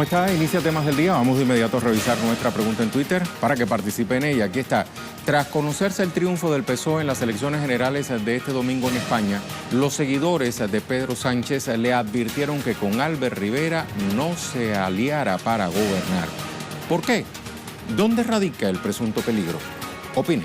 está? Inicia temas del día. Vamos de inmediato a revisar nuestra pregunta en Twitter para que participe en ella. Aquí está. Tras conocerse el triunfo del PSOE en las elecciones generales de este domingo en España, los seguidores de Pedro Sánchez le advirtieron que con Albert Rivera no se aliara para gobernar. ¿Por qué? ¿Dónde radica el presunto peligro? Opine.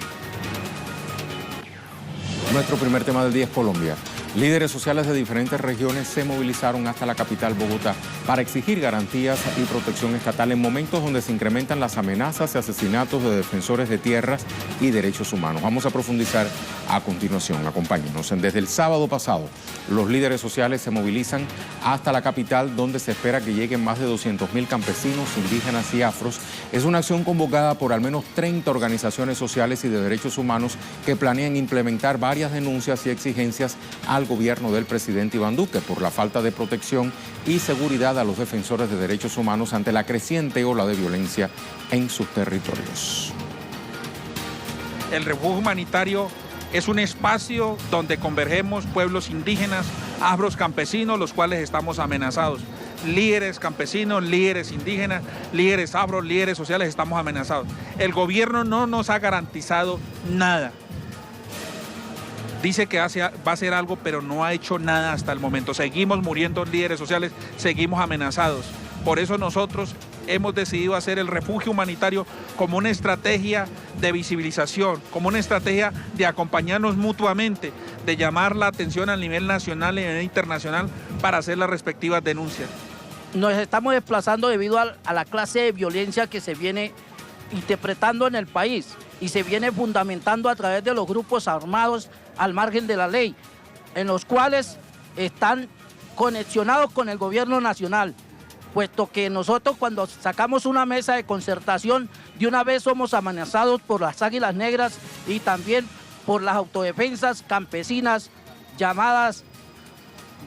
Nuestro primer tema del día es Colombia. Líderes sociales de diferentes regiones se movilizaron hasta la capital, Bogotá, para exigir garantías y protección estatal en momentos donde se incrementan las amenazas y asesinatos de defensores de tierras y derechos humanos. Vamos a profundizar a continuación. Acompáñenos. Desde el sábado pasado, los líderes sociales se movilizan hasta la capital, donde se espera que lleguen más de 200.000 campesinos, indígenas y afros. Es una acción convocada por al menos 30 organizaciones sociales y de derechos humanos que planean implementar varias denuncias y exigencias al gobierno del presidente Iván Duque por la falta de protección y seguridad a los defensores de derechos humanos ante la creciente ola de violencia en sus territorios. El refugio humanitario es un espacio donde convergemos pueblos indígenas, afros, campesinos, los cuales estamos amenazados. Líderes campesinos, líderes indígenas, líderes afros, líderes sociales, estamos amenazados. El gobierno no nos ha garantizado nada. Dice que va a hacer algo, pero no ha hecho nada hasta el momento. Seguimos muriendo líderes sociales, seguimos amenazados. Por eso nosotros hemos decidido hacer el refugio humanitario como una estrategia de visibilización, como una estrategia de acompañarnos mutuamente, de llamar la atención a nivel nacional y a nivel internacional para hacer las respectivas denuncias. Nos estamos desplazando debido a la clase de violencia que se viene interpretando en el país y se viene fundamentando a través de los grupos armados al margen de la ley, en los cuales están conexionados con el gobierno nacional, puesto que nosotros cuando sacamos una mesa de concertación, de una vez somos amenazados por las Águilas Negras y también por las autodefensas campesinas llamadas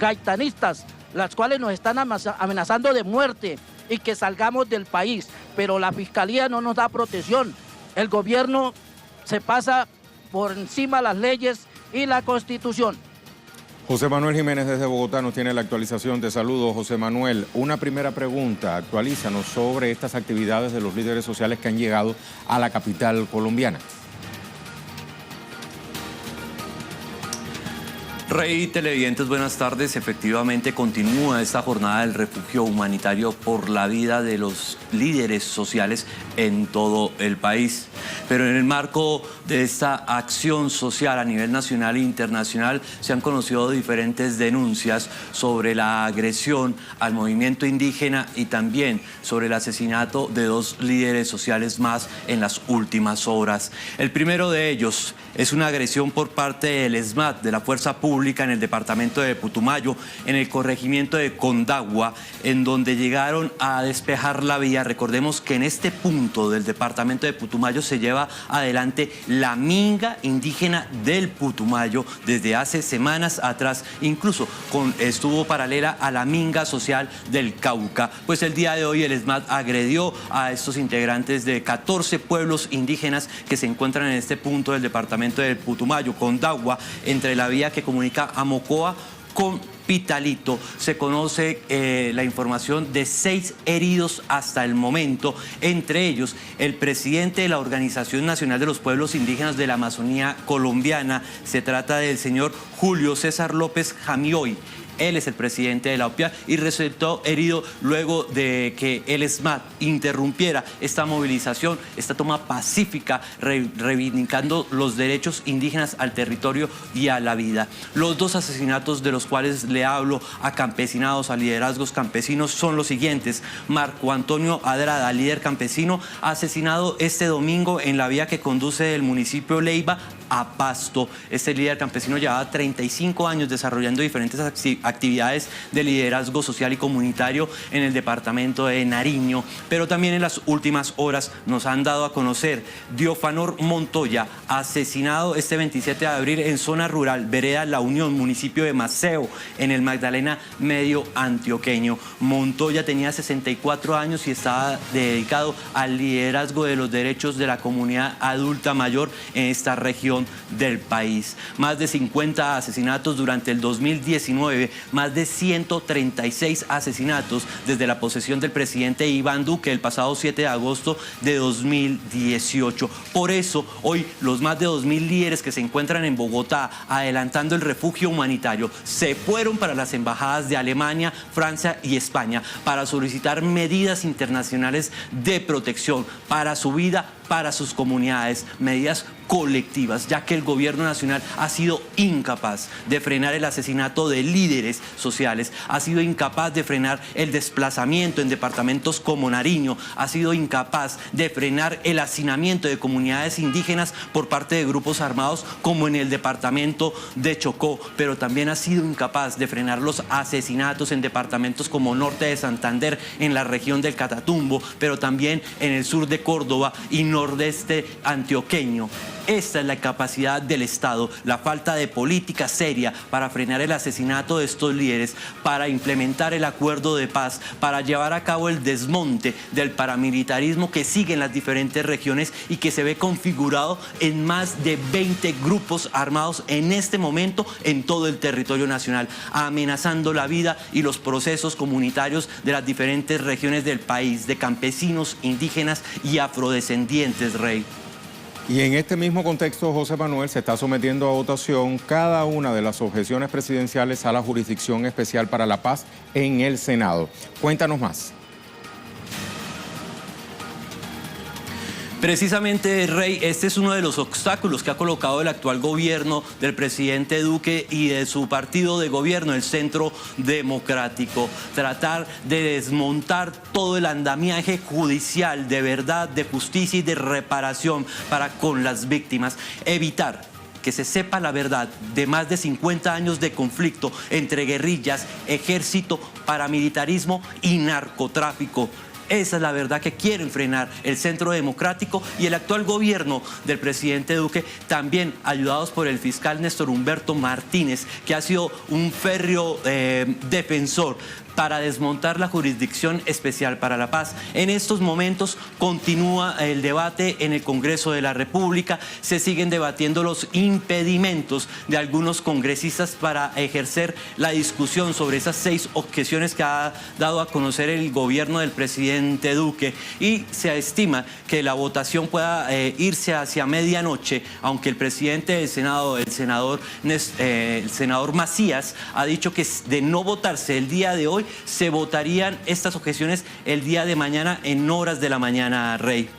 gaitanistas, las cuales nos están amenazando de muerte y que salgamos del país, pero la Fiscalía no nos da protección. El gobierno se pasa por encima de las leyes y la Constitución. José Manuel Jiménez desde Bogotá nos tiene la actualización. Te saludo, José Manuel. Una primera pregunta, actualízanos sobre estas actividades de los líderes sociales que han llegado a la capital colombiana. Rey, televidentes, buenas tardes. Efectivamente, continúa esta jornada del refugio humanitario por la vida de los líderes sociales en todo el país. Pero en el marco de esta acción social a nivel nacional e internacional se han conocido diferentes denuncias sobre la agresión al movimiento indígena y también sobre el asesinato de 2 líderes sociales más en las últimas horas. El primero de ellos es una agresión por parte del ESMAD, de la Fuerza Pública en el departamento de Putumayo, en el corregimiento de Condagua, en donde llegaron a despejar la vía. Recordemos que en este punto del departamento de Putumayo se lleva adelante la minga indígena del Putumayo desde hace semanas atrás, incluso estuvo paralela a la minga social del Cauca. Pues el día de hoy el ESMAD agredió a estos integrantes de 14 pueblos indígenas que se encuentran en este punto del departamento del Putumayo, Condagua, entre la vía que comunica a Mocoa con Pitalito. Se conoce la información de 6 heridos hasta el momento, entre ellos el presidente de la Organización Nacional de los Pueblos Indígenas de la Amazonía Colombiana. Se trata del señor Julio César López Jamioy. Él es el presidente de la OPIA y resultó herido luego de que el ESMAD interrumpiera esta movilización, esta toma pacífica, reivindicando los derechos indígenas al territorio y a la vida. Los 2 asesinatos de los cuales le hablo a campesinados, a liderazgos campesinos, son los siguientes. Marco Antonio Adrada, líder campesino, asesinado este domingo en la vía que conduce del municipio Leiva a Pasto. Este líder campesino llevaba 35 años desarrollando diferentes actividades de liderazgo social y comunitario en el departamento de Nariño, pero también en las últimas horas nos han dado a conocer Diofanor Montoya, asesinado este 27 de abril en zona rural, vereda La Unión, municipio de Maceo, en el Magdalena Medio antioqueño. Montoya tenía 64 años y estaba dedicado al liderazgo de los derechos de la comunidad adulta mayor en esta región región del país. Más de 50 asesinatos durante el 2019, más de 136 asesinatos desde la posesión del presidente Iván Duque el pasado 7 de agosto de 2018. Por eso, hoy los más de 2.000 líderes que se encuentran en Bogotá adelantando el refugio humanitario se fueron para las embajadas de Alemania, Francia y España para solicitar medidas internacionales de protección para su vida, para sus comunidades, medidas colectivas, ya que el gobierno nacional ha sido incapaz de frenar el asesinato de líderes sociales, ha sido incapaz de frenar el desplazamiento en departamentos como Nariño, ha sido incapaz de frenar el hacinamiento de comunidades indígenas por parte de grupos armados como en el departamento de Chocó, pero también ha sido incapaz de frenar los asesinatos en departamentos como Norte de Santander, en la región del Catatumbo, pero también en el sur de Córdoba y nordeste antioqueño. Esta es la incapacidad del Estado, la falta de política seria para frenar el asesinato de estos líderes, para implementar el acuerdo de paz, para llevar a cabo el desmonte del paramilitarismo que sigue en las diferentes regiones y que se ve configurado en más de 20 grupos armados en este momento en todo el territorio nacional, amenazando la vida y los procesos comunitarios de las diferentes regiones del país, de campesinos, indígenas y afrodescendientes, Rey. Y en este mismo contexto, José Manuel, se está sometiendo a votación cada una de las objeciones presidenciales a la Jurisdicción Especial para la Paz en el Senado. Cuéntanos más. Precisamente, Rey, este es uno de los obstáculos que ha colocado el actual gobierno del presidente Duque y de su partido de gobierno, el Centro Democrático. Tratar de desmontar todo el andamiaje judicial de verdad, de justicia y de reparación para con las víctimas. Evitar que se sepa la verdad de más de 50 años de conflicto entre guerrillas, ejército, paramilitarismo y narcotráfico. Esa es la verdad que quieren frenar el Centro Democrático y el actual gobierno del presidente Duque, también ayudados por el fiscal Néstor Humberto Martínez, que ha sido un férreo defensor para desmontar la Jurisdicción Especial para la Paz. En estos momentos continúa el debate en el Congreso de la República, se siguen debatiendo los impedimentos de algunos congresistas para ejercer la discusión sobre esas 6 objeciones que ha dado a conocer el gobierno del presidente Duque, y se estima que la votación pueda irse hacia medianoche, aunque el presidente del Senado, el senador Macías, ha dicho que de no votarse el día de hoy, se votarían estas objeciones el día de mañana en horas de la mañana, Rey.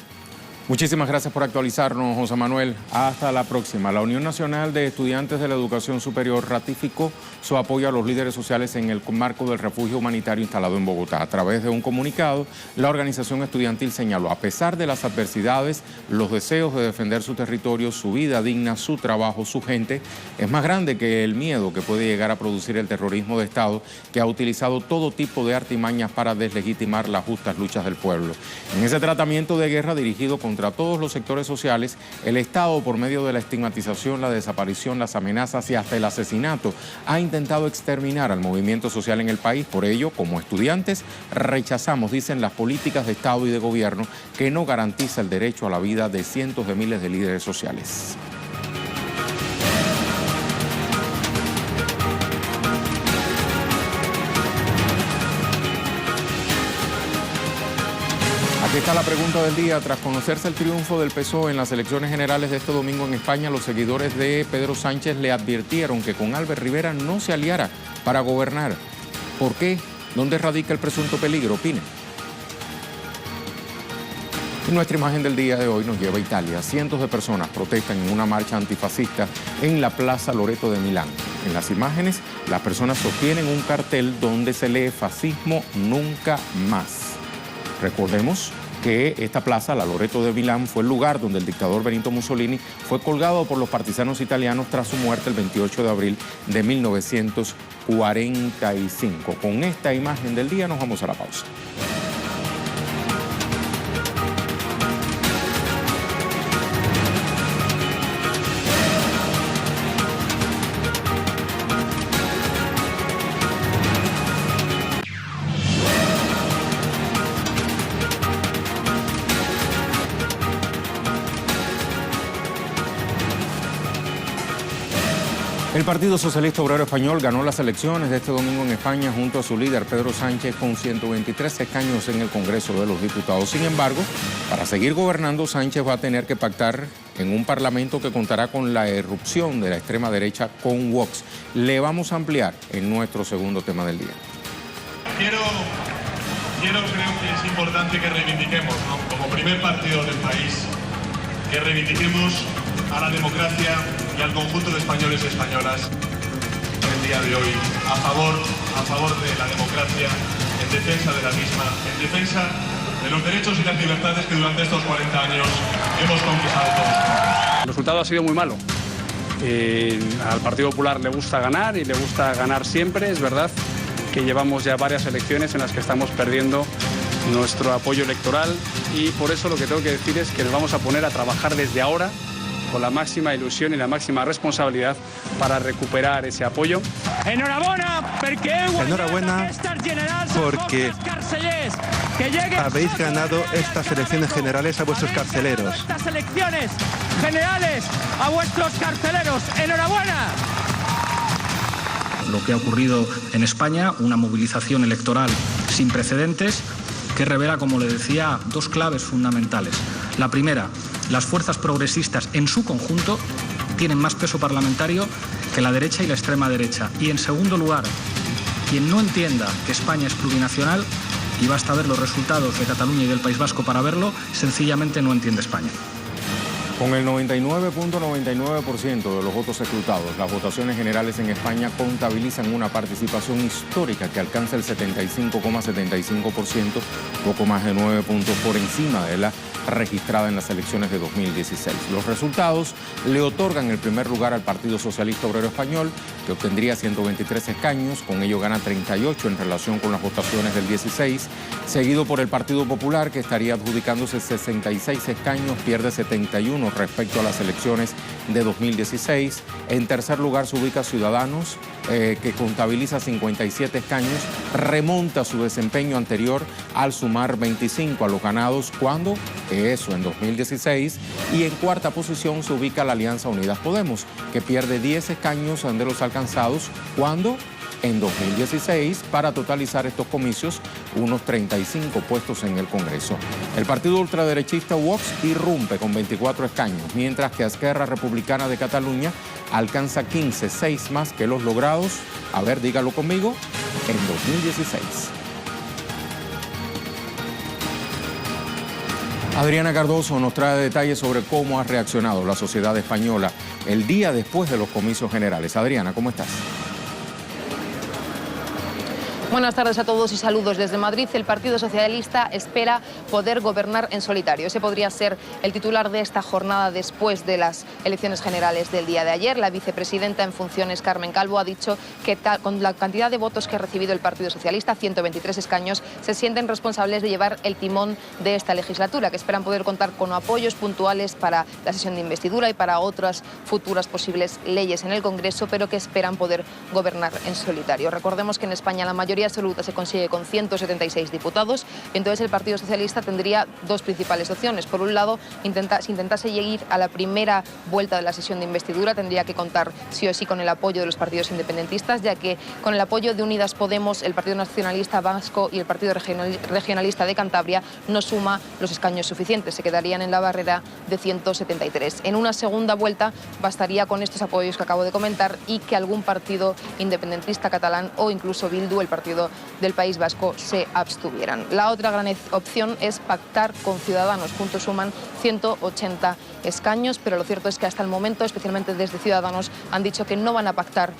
Muchísimas gracias por actualizarnos, José Manuel. Hasta la próxima. La Unión Nacional de Estudiantes de la Educación Superior ratificó su apoyo a los líderes sociales en el marco del refugio humanitario instalado en Bogotá. A través de un comunicado, la organización estudiantil señaló, a pesar de las adversidades, los deseos de defender su territorio, su vida digna, su trabajo, su gente, es más grande que el miedo que puede llegar a producir el terrorismo de Estado, que ha utilizado todo tipo de artimañas para deslegitimar las justas luchas del pueblo. En ese tratamiento de guerra dirigido contra todos los sectores sociales, el Estado, por medio de la estigmatización, la desaparición, las amenazas y hasta el asesinato, ha intentado exterminar al movimiento social en el país. Por ello, como estudiantes, rechazamos, dicen, las políticas de Estado y de gobierno que no garantiza el derecho a la vida de cientos de miles de líderes sociales. Aquí está la pregunta del día. Tras conocerse el triunfo del PSOE en las elecciones generales de este domingo en España, los seguidores de Pedro Sánchez le advirtieron que con Albert Rivera no se aliara para gobernar. ¿Por qué? ¿Dónde radica el presunto peligro? Opine. Y nuestra imagen del día de hoy nos lleva a Italia. Cientos de personas protestan en una marcha antifascista en la Plaza Loreto de Milán. En las imágenes, las personas sostienen un cartel donde se lee "Fascismo nunca más". Recordemos que esta plaza, la Loreto de Milán, fue el lugar donde el dictador Benito Mussolini fue colgado por los partisanos italianos tras su muerte el 28 de abril de 1945. Con esta imagen del día nos vamos a la pausa. El Partido Socialista Obrero Español ganó las elecciones de este domingo en España junto a su líder Pedro Sánchez con 123 escaños en el Congreso de los Diputados. Sin embargo, para seguir gobernando, Sánchez va a tener que pactar en un parlamento que contará con la irrupción de la extrema derecha con Vox. Le vamos a ampliar en nuestro segundo tema del día. Creo que es importante que reivindiquemos, ¿no?, como primer partido del país, que reivindiquemos a la democracia y al conjunto de españoles y españolas el día de hoy, a favor de la democracia, en defensa de la misma, en defensa de los derechos y las libertades que durante estos 40 años hemos conquistado todos. El resultado ha sido muy malo. Al Partido Popular le gusta ganar y le gusta ganar siempre. Es verdad que llevamos ya varias elecciones en las que estamos perdiendo nuestro apoyo electoral y por eso lo que tengo que decir es que nos vamos a poner a trabajar desde ahora con la máxima ilusión y la máxima responsabilidad para recuperar ese apoyo. Enhorabuena porque habéis ganado estas elecciones generales a vuestros carceleros. Estas elecciones generales a vuestros carceleros. Enhorabuena. Lo que ha ocurrido en España, una movilización electoral sin precedentes que revela, como le decía, dos claves fundamentales. La primera, las fuerzas progresistas en su conjunto tienen más peso parlamentario que la derecha y la extrema derecha. Y en segundo lugar, quien no entienda que España es plurinacional, y basta ver los resultados de Cataluña y del País Vasco para verlo, sencillamente no entiende España. Con el 99.99% de los votos escrutados, las votaciones generales en España contabilizan una participación histórica que alcanza el 75,75%, poco más de 9 puntos por encima de la registrada en las elecciones de 2016. Los resultados le otorgan el primer lugar al Partido Socialista Obrero Español, que obtendría 123 escaños, con ello gana 38 en relación con las votaciones del 16, seguido por el Partido Popular, que estaría adjudicándose 66 escaños, pierde 71 respecto a las elecciones de 2016. En tercer lugar se ubica Ciudadanos, que contabiliza 57 escaños, remonta su desempeño anterior al sumar 25 a los ganados, cuando eso en 2016, y en cuarta posición se ubica la Alianza Unidas Podemos, que pierde 10 escaños de los alcanzados, cuando en 2016, para totalizar estos comicios unos 35 puestos en el Congreso. El partido ultraderechista Vox irrumpe con 24 escaños, mientras que Esquerra Republicana de Cataluña alcanza 15, 6 más que los logrados, a ver, dígalo conmigo, en 2016. Adriana Cardoso nos trae detalles sobre cómo ha reaccionado la sociedad española el día después de los comicios generales. Adriana, ¿cómo estás? Buenas tardes a todos y saludos desde Madrid. El Partido Socialista espera poder gobernar en solitario. Ese podría ser el titular de esta jornada después de las elecciones generales del día de ayer. La vicepresidenta en funciones, Carmen Calvo, ha dicho que con la cantidad de votos que ha recibido el Partido Socialista, 123 escaños, se sienten responsables de llevar el timón de esta legislatura, que esperan poder contar con apoyos puntuales para la sesión de investidura y para otras futuras posibles leyes en el Congreso, pero que esperan poder gobernar en solitario. Recordemos que en España la mayoría absoluta se consigue con 176 diputados, entonces el Partido Socialista tendría dos principales opciones. Por un lado, si intentase llegar a la primera vuelta de la sesión de investidura, tendría que contar sí o sí con el apoyo de los partidos independentistas, ya que con el apoyo de Unidas Podemos, el Partido Nacionalista Vasco y el Partido Regionalista de Cantabria no suma los escaños suficientes, se quedarían en la barrera de 173. En una segunda vuelta bastaría con estos apoyos que acabo de comentar y que algún partido independentista catalán o incluso Bildu, el partido del País Vasco, se abstuvieran. La otra gran opción es pactar con Ciudadanos. Juntos suman 180 escaños, pero lo cierto es que hasta el momento, especialmente desde Ciudadanos, han dicho que no van a pactar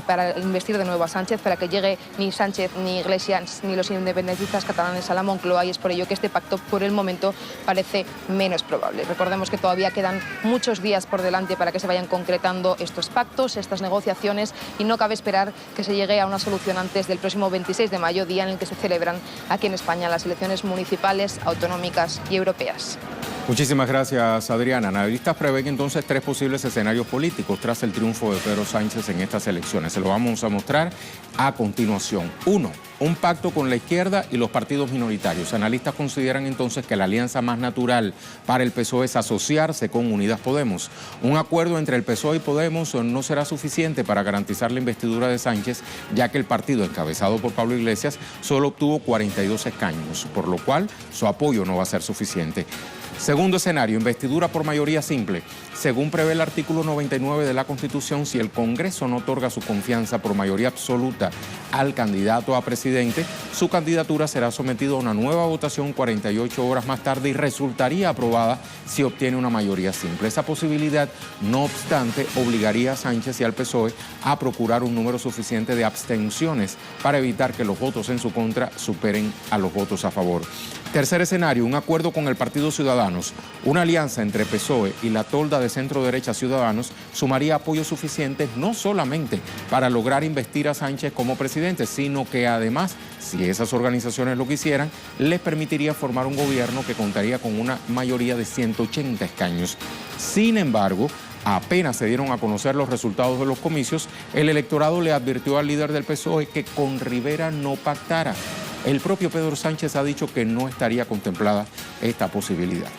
para investir de nuevo a Sánchez, para que llegue ni Sánchez, ni Iglesias, ni los independentistas catalanes a la Moncloa, y es por ello que este pacto por el momento parece menos probable. Recordemos que todavía quedan muchos días por delante para que se vayan concretando estos pactos, estas negociaciones, y no cabe esperar que se llegue a una solución antes del próximo 26 de mayo, día en el que se celebran aquí en España las elecciones municipales, autonómicas y europeas. Muchísimas gracias, Adriana. Analistas prevén entonces 3 posibles escenarios políticos tras el triunfo de Pedro Sánchez en estas elecciones. Se lo vamos a mostrar a continuación. 1. Un pacto con la izquierda y los partidos minoritarios. Analistas consideran entonces que la alianza más natural para el PSOE es asociarse con Unidas Podemos. Un acuerdo entre el PSOE y Podemos no será suficiente para garantizar la investidura de Sánchez, ya que el partido encabezado por Pablo Iglesias solo obtuvo 42 escaños, por lo cual su apoyo no va a ser suficiente. Segundo escenario, investidura por mayoría simple. Según prevé el artículo 99 de la Constitución, si el Congreso no otorga su confianza por mayoría absoluta al candidato a presidente, su candidatura será sometida a una nueva votación 48 horas más tarde y resultaría aprobada si obtiene una mayoría simple. Esa posibilidad, no obstante, obligaría a Sánchez y al PSOE a procurar un número suficiente de abstenciones para evitar que los votos en su contra superen a los votos a favor. Tercer escenario, un acuerdo con el Partido Ciudadanos. Una alianza entre PSOE y la tolda de centro-derecha Ciudadanos sumaría apoyos suficientes no solamente para lograr investir a Sánchez como presidente, sino que además, si esas organizaciones lo quisieran, les permitiría formar un gobierno que contaría con una mayoría de 180 escaños. Sin embargo, apenas se dieron a conocer los resultados de los comicios, el electorado le advirtió al líder del PSOE que con Rivera no pactara. El propio Pedro Sánchez ha dicho que no estaría contemplada esta posibilidad.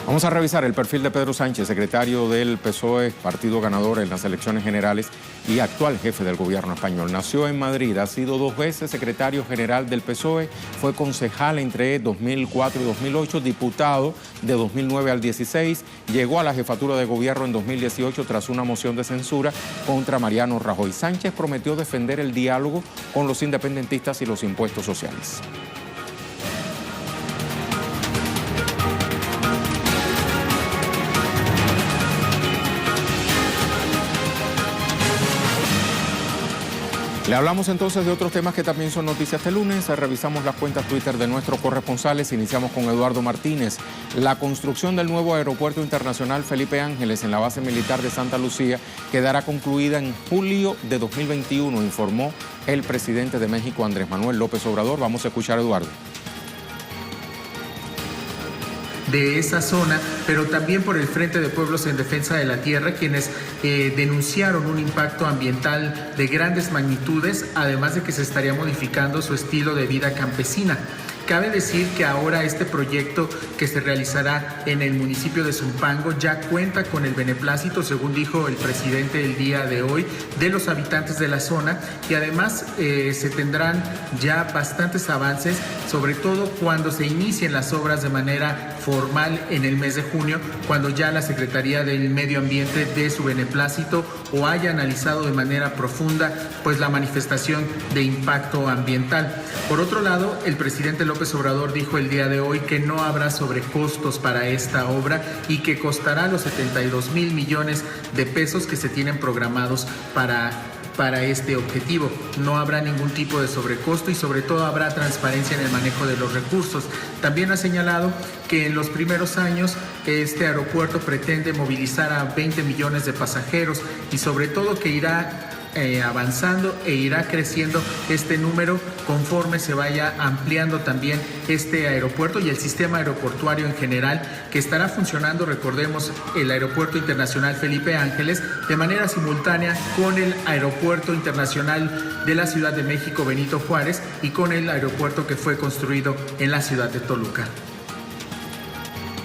Vamos a revisar el perfil de Pedro Sánchez, secretario del PSOE, partido ganador en las elecciones generales y actual jefe del gobierno español. Nació en Madrid, ha sido 2 veces secretario general del PSOE, fue concejal entre 2004 y 2008, diputado de 2009 al 16, llegó a la jefatura de gobierno en 2018 tras una moción de censura contra Mariano Rajoy. Sánchez prometió defender el diálogo con los independentistas y los impuestos sociales. Le hablamos entonces de otros temas que también son noticias este lunes. Revisamos las cuentas Twitter de nuestros corresponsales. Iniciamos con Eduardo Martínez. La construcción del nuevo aeropuerto internacional Felipe Ángeles en la base militar de Santa Lucía quedará concluida en julio de 2021, informó el presidente de México, Andrés Manuel López Obrador. Vamos a escuchar a Eduardo. De esa zona, pero también por el Frente de Pueblos en Defensa de la Tierra, quienes denunciaron un impacto ambiental de grandes magnitudes, además de que se estaría modificando su estilo de vida campesina. Cabe decir que ahora este proyecto que se realizará en el municipio de Zumpango ya cuenta con el beneplácito, según dijo el presidente el día de hoy, de los habitantes de la zona, y además se tendrán ya bastantes avances, sobre todo cuando se inicien las obras de manera formal en el mes de junio, cuando ya la Secretaría del Medio Ambiente dé su beneplácito o haya analizado de manera profunda pues la manifestación de impacto ambiental. Por otro lado, el presidente López Obrador dijo el día de hoy que no habrá sobrecostos para esta obra y que costará los 72,000 millones de pesos que se tienen programados para este objetivo. No habrá ningún tipo de sobrecosto y sobre todo habrá transparencia en el manejo de los recursos. También ha señalado que en los primeros años este aeropuerto pretende movilizar a 20 millones de pasajeros y sobre todo que irá avanzando e irá creciendo este número conforme se vaya ampliando también este aeropuerto y el sistema aeroportuario en general, que estará funcionando, recordemos, el Aeropuerto Internacional Felipe Ángeles de manera simultánea con el Aeropuerto Internacional de la Ciudad de México Benito Juárez y con el aeropuerto que fue construido en la ciudad de Toluca.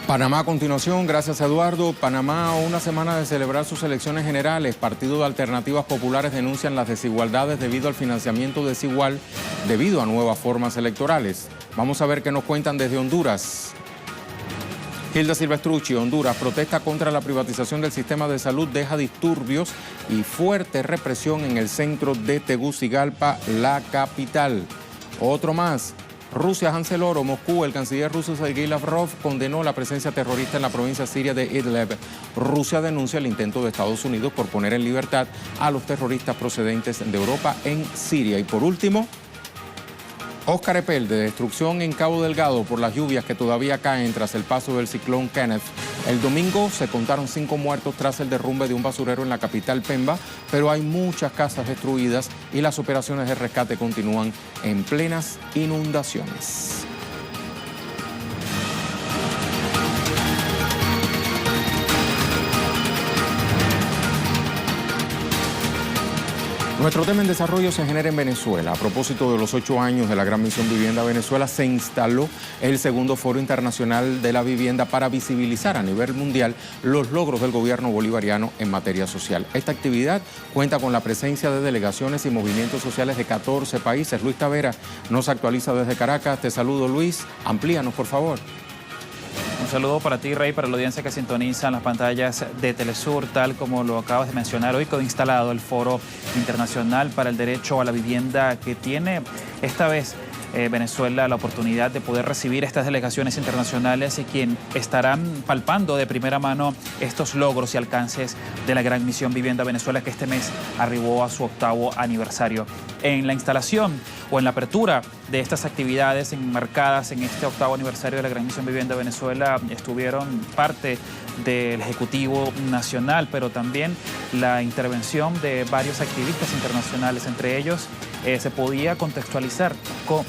Panamá a continuación, gracias Eduardo. Panamá, a una semana de celebrar sus elecciones generales, Partido de Alternativas Populares denuncian las desigualdades debido al financiamiento desigual debido a nuevas formas electorales. Vamos a ver qué nos cuentan desde Honduras. Hilda Silvestrucci, Honduras, protesta contra la privatización del sistema de salud, deja disturbios y fuerte represión en el centro de Tegucigalpa, la capital. Otro más. Rusia, Hansel Oro, Moscú, el canciller ruso Sergei Lavrov condenó la presencia terrorista en la provincia siria de Idlib. Rusia denuncia el intento de Estados Unidos por poner en libertad a los terroristas procedentes de Europa en Siria. Y por último, Óscar Epel, de destrucción en Cabo Delgado por las lluvias que todavía caen tras el paso del ciclón Kenneth. El domingo se contaron 5 muertos tras el derrumbe de un basurero en la capital Pemba, pero hay muchas casas destruidas y las operaciones de rescate continúan en plenas inundaciones. Nuestro tema en desarrollo se genera en Venezuela. A propósito de los 8 años de la Gran Misión Vivienda Venezuela, se instaló el segundo Foro Internacional de la Vivienda para visibilizar a nivel mundial los logros del gobierno bolivariano en materia social. Esta actividad cuenta con la presencia de delegaciones y movimientos sociales de 14 países. Luis Tavera nos actualiza desde Caracas. Te saludo, Luis. Amplíanos, por favor. Un saludo para ti, Rey, para la audiencia que sintoniza en las pantallas de Telesur. Tal como lo acabas de mencionar, hoy quedó instalado el Foro Internacional para el Derecho a la Vivienda, que tiene esta vez Venezuela la oportunidad de poder recibir estas delegaciones internacionales y quien estarán palpando de primera mano estos logros y alcances de la Gran Misión Vivienda Venezuela, que este mes arribó a su 8º aniversario. En la instalación o en la apertura de estas actividades enmarcadas en este 8º aniversario de la Gran Misión Vivienda Venezuela estuvieron parte del Ejecutivo Nacional, pero también la intervención de varios activistas internacionales. Entre ellos se podía contextualizar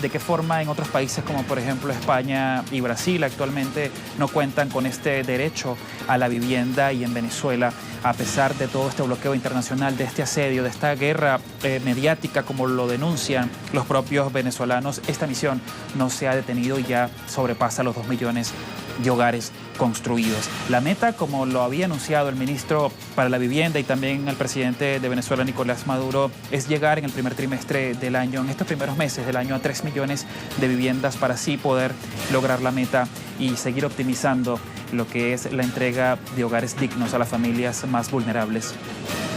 de qué forma en otros países como por ejemplo España y Brasil actualmente no cuentan con este derecho a la vivienda, y en Venezuela, a pesar de todo este bloqueo internacional, de este asedio, de esta guerra mediática como lo denuncian los propios venezolanos, esta misión no se ha detenido y ya sobrepasa los 2 millones de hogares construidos. La meta, como lo había anunciado el ministro para la Vivienda y también el presidente de Venezuela, Nicolás Maduro, es llegar en el primer trimestre del año, en estos primeros meses del año, a 3 millones de viviendas para así poder lograr la meta y seguir optimizando lo que es la entrega de hogares dignos a las familias más vulnerables.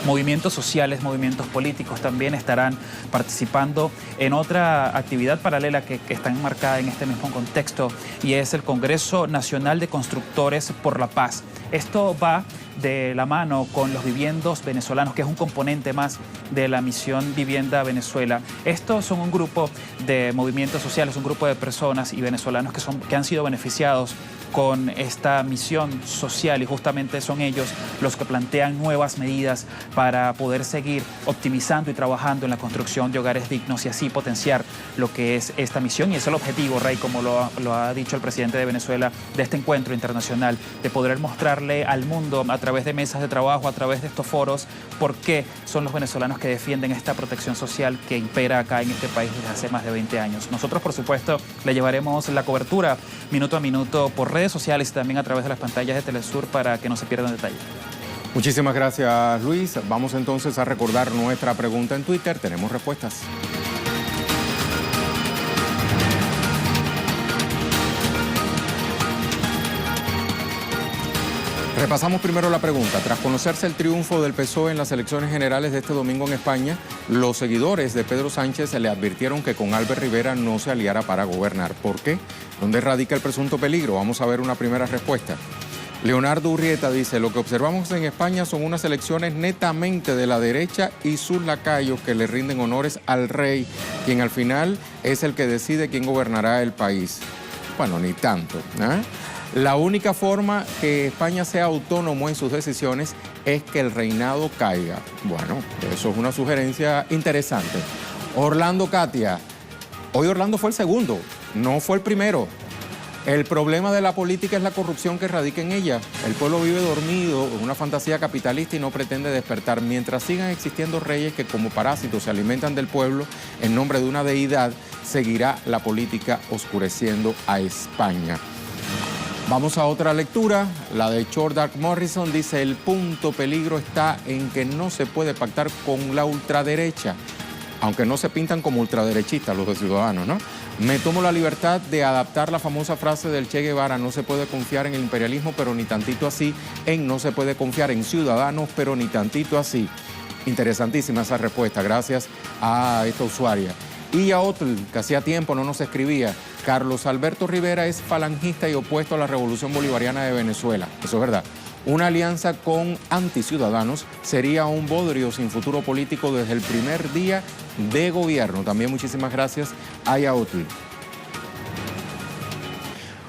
Movimientos sociales, movimientos políticos también estarán participando en otra actividad paralela que está enmarcada en este mismo contexto, y es el Congreso Nacional de Constructores por la Paz. Esto va de la mano con los viviendos venezolanos, que es un componente más de la Misión Vivienda Venezuela. Estos son un grupo de movimientos sociales, un grupo de personas y venezolanos que han sido beneficiados con esta misión social, y justamente son ellos los que plantean nuevas medidas para poder seguir optimizando y trabajando en la construcción de hogares dignos y así potenciar lo que es esta misión. Y es el objetivo, Rey, como lo ha dicho el presidente de Venezuela, de este encuentro internacional, de poder mostrarle al mundo a través de mesas de trabajo, a través de estos foros, por qué son los venezolanos que defienden esta protección social que impera acá en este país desde hace más de 20 años. Nosotros, por supuesto, le llevaremos la cobertura minuto a minuto por redes sociales y también a través de las pantallas de Telesur para que no se pierdan detalles. Muchísimas gracias, Luis. Vamos entonces a recordar nuestra pregunta en Twitter. Tenemos respuestas. Repasamos primero la pregunta. Tras conocerse el triunfo del PSOE en las elecciones generales de este domingo en España, los seguidores de Pedro Sánchez le advirtieron que con Albert Rivera no se aliara para gobernar. ¿Por qué? ¿Dónde radica el presunto peligro? Vamos a ver una primera respuesta. Leonardo Urrieta dice: lo que observamos en España son unas elecciones netamente de la derecha y sus lacayos que le rinden honores al rey, quien al final es el que decide quién gobernará el país. Bueno, ni tanto, ¿eh? La única forma que España sea autónomo en sus decisiones es que el reinado caiga. Bueno, eso es una sugerencia interesante. Orlando Katia, hoy Orlando fue el segundo, no fue el primero. El problema de la política es la corrupción que radica en ella. El pueblo vive dormido en una fantasía capitalista y no pretende despertar. Mientras sigan existiendo reyes que como parásitos se alimentan del pueblo en nombre de una deidad, seguirá la política oscureciendo a España. Vamos a otra lectura, la de Chordak Morrison, dice: el punto peligro está en que no se puede pactar con la ultraderecha, aunque no se pintan como ultraderechistas los de Ciudadanos, ¿no? Me tomo la libertad de adaptar la famosa frase del Che Guevara: no se puede confiar en el imperialismo, pero ni tantito así, no se puede confiar en Ciudadanos, pero ni tantito así. Interesantísima esa respuesta, gracias a esta usuaria. Y a otro que hacía tiempo no nos escribía: Carlos Alberto Rivera es falangista y opuesto a la Revolución Bolivariana de Venezuela. Eso es verdad. Una alianza con anticiudadanos sería un bodrio sin futuro político desde el primer día de gobierno. También muchísimas gracias a Yautl.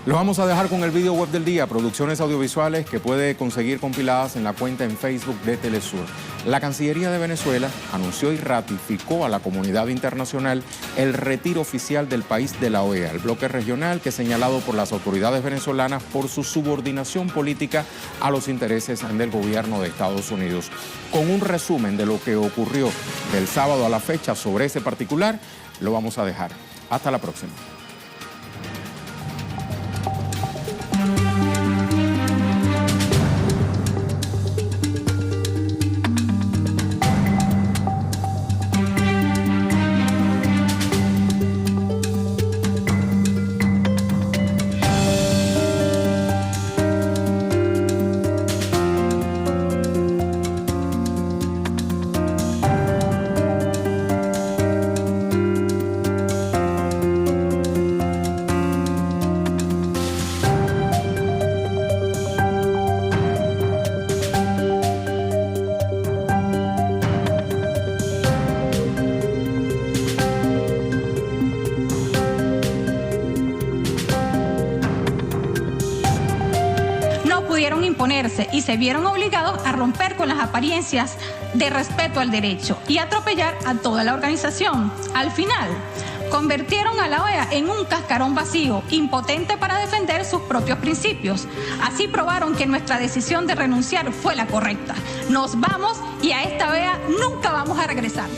Lo vamos a dejar con el video web del día, producciones audiovisuales que puede conseguir compiladas en la cuenta en Facebook de Telesur. La Cancillería de Venezuela anunció y ratificó a la comunidad internacional el retiro oficial del país de la OEA, el bloque regional que es señalado por las autoridades venezolanas por su subordinación política a los intereses del gobierno de Estados Unidos. Con un resumen de lo que ocurrió del sábado a la fecha sobre ese particular, lo vamos a dejar. Hasta la próxima. Imponerse y se vieron obligados a romper con las apariencias de respeto al derecho y atropellar a toda la organización. Al final, convirtieron a la OEA en un cascarón vacío, impotente para defender sus propios principios. Así probaron que nuestra decisión de renunciar fue la correcta. Nos vamos y a esta OEA nunca vamos a regresar.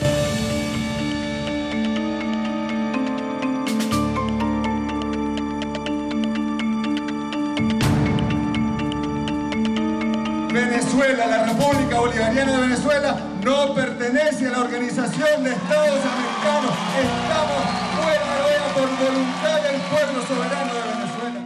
Venezuela, la República Bolivariana de Venezuela, no pertenece a la Organización de Estados Americanos. Estamos fuera de la OEA por voluntad del pueblo soberano de Venezuela.